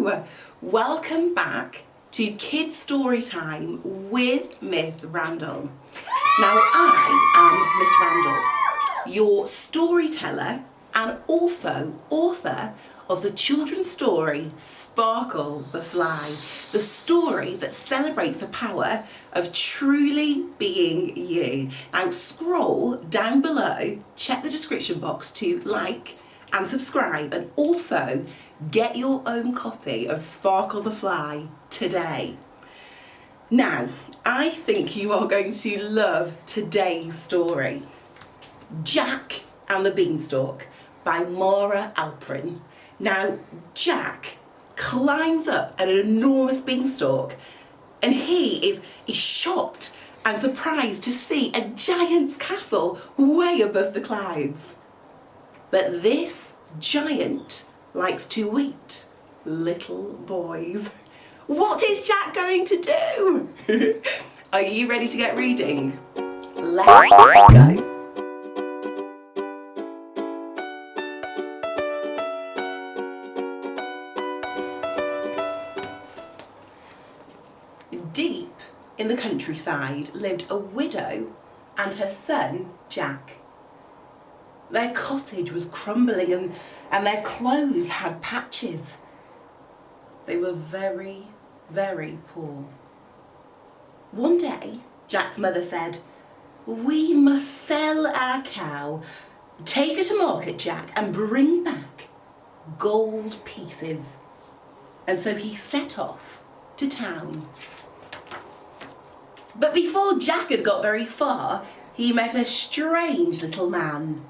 Hello! Welcome back to Kids Storytime with Miss Randall. Now I am Miss Randall, your storyteller and also author of the children's story Sparkle the Fly, the story that celebrates the power of truly being you. Now scroll down below, check the description box to like and subscribe, and also get your own copy of Sparkle the Fly today. Now, I think you are going to love today's story. Jack and the Beanstalk by Mara Alprin. Now, Jack climbs up an enormous beanstalk and he is shocked and surprised to see a giant's castle way above the clouds. But this giant likes to eat little boys. What is Jack going to do? Are you ready to get reading? Let's go. Deep in the countryside lived a widow and her son, Jack. Their cottage was crumbling and their clothes had patches. They were very, very poor. One day, Jack's mother said, "We must sell our cow. Take her to market, Jack, and bring back gold pieces." And so he set off to town. But before Jack had got very far, he met a strange little man.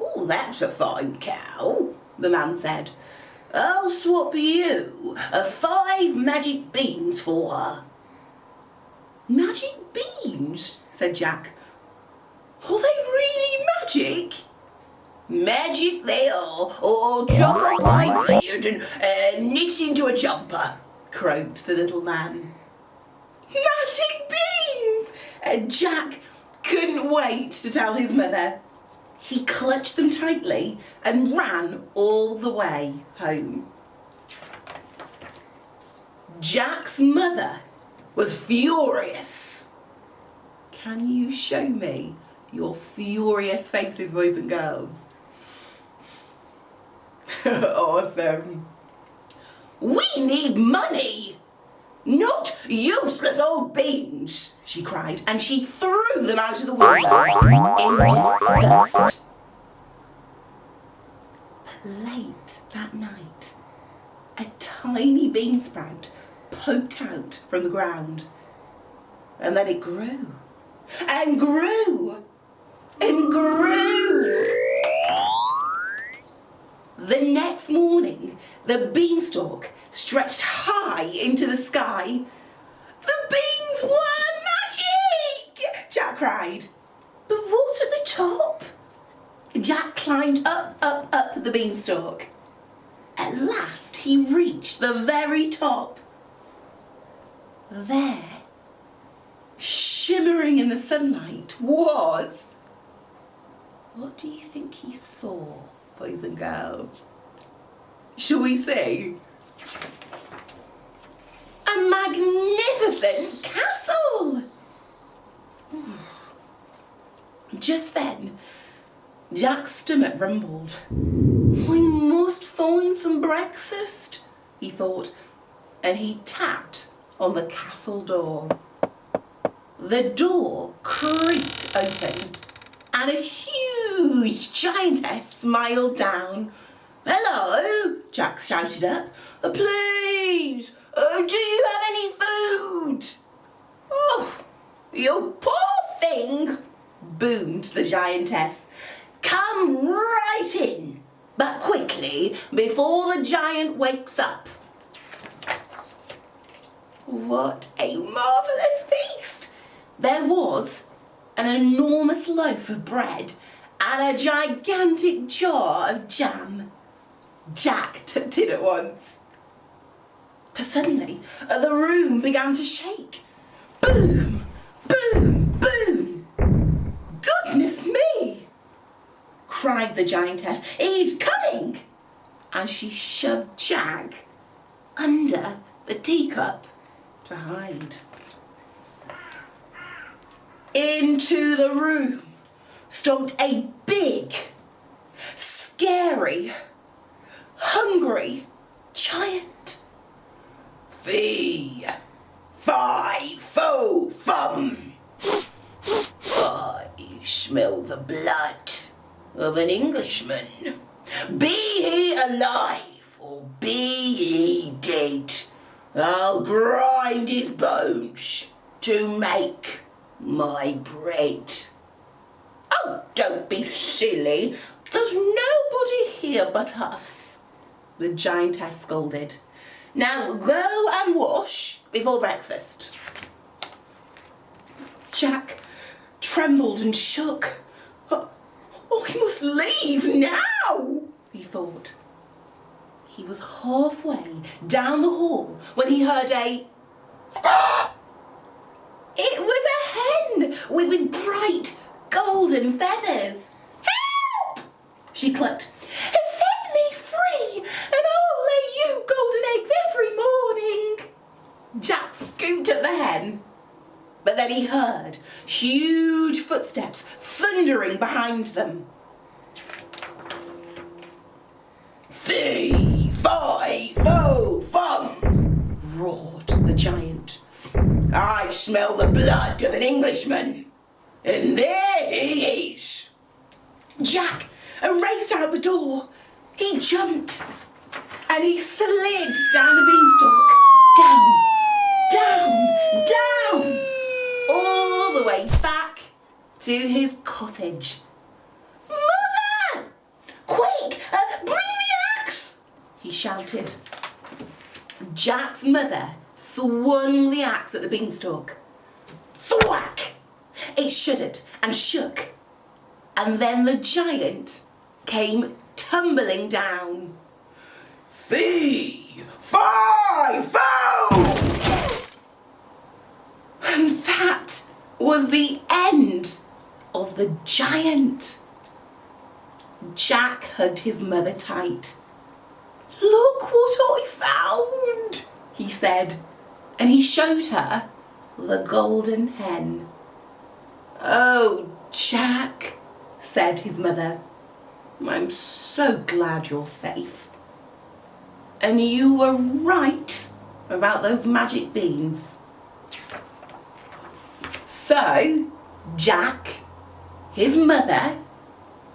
"Oh, that's a fine cow," the man said. "I'll swap you 5 magic beans for her." "Magic beans?" said Jack. "Are they really magic?" "Magic they are. Or chop off my beard and knit into a jumper," croaked the little man. Magic beans! And Jack couldn't wait to tell his mother. He clutched them tightly and ran all the way home. Jack's mother was furious. Can you show me your furious faces, boys and girls? Awesome. "We need money, not useless old beans," she cried, and she threw them out of the window in disgust. But late that night, a tiny bean sprout poked out from the ground, and then it grew and grew and grew. The next morning, the beanstalk stretched high into the sky. "The beans were magic!" Jack cried. "But what's at the top?" Jack climbed up the beanstalk. At last he reached the very top. There, shimmering in the sunlight, was... What do you think he saw, boys and girls? Shall we see? A magnificent castle! Just then, Jack's stomach rumbled. "I must find some breakfast," he thought, and he tapped on the castle door. The door creaked open, and a huge giantess smiled down. "Hello," Jack shouted up. "Please, do you have any food?" "Oh, you poor thing," boomed the giantess. "Come right in, but quickly, before the giant wakes up." What a marvellous feast! There was an enormous loaf of bread and a gigantic jar of jam. Jack tucked in at once. But suddenly, the room began to shake. Boom! Boom! Boom! "Goodness me!" cried the giantess. "He's coming!" And she shoved Jack under the teacup to hide. Into the room stomped a big, scary, hungry giant. Fee, fi, fo, fum. I smell the blood of an Englishman. Be he alive or be he dead, I'll grind his bones to make my bread. Oh, don't be silly. There's nobody here but us, the giantess scolded. Now go and wash before breakfast. Jack trembled and shook. Oh, he must leave now, he thought. He was halfway down the hall when he heard a squawk. It was a hen with bright golden feathers. Help! She clucked. Set me free and I'll lay you golden eggs every morning. Jack scooped at the hen, but then he heard huge footsteps thundering behind them. Fee, fi, fo, fum, roared the giant. I smell the blood of an Englishman, and there he is. Jack raced out the door. He jumped and he slid down the beanstalk, down, all the way back to his cottage. Mother! Quick, bring the axe! He shouted. Jack's mother swung the axe at the beanstalk. Thwack! It shuddered and shook, and then the giant came tumbling down. Fee, fi, fo! And that was the end of the giant. Jack hugged his mother tight. Look what I found, he said, and he showed her the golden hen. Oh, Jack, said his mother, I'm so glad you're safe. And you were right about those magic beans. So, Jack, his mother,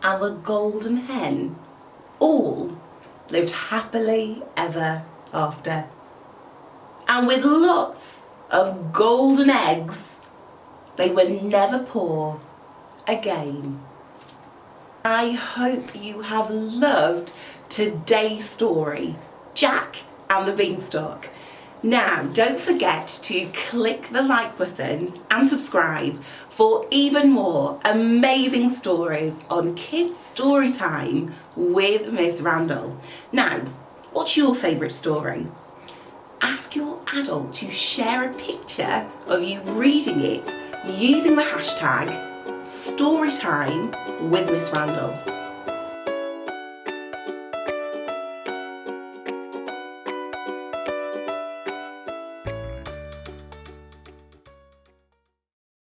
and the golden hen all lived happily ever after. And with lots of golden eggs they would never pour again. I hope you have loved today's story, Jack and the Beanstalk. Now, don't forget to click the like button and subscribe for even more amazing stories on Kids Storytime with Miss Randall. Now, what's your favourite story? Ask your adult to share a picture of you reading it using the hashtag Storytime with Miss Randall.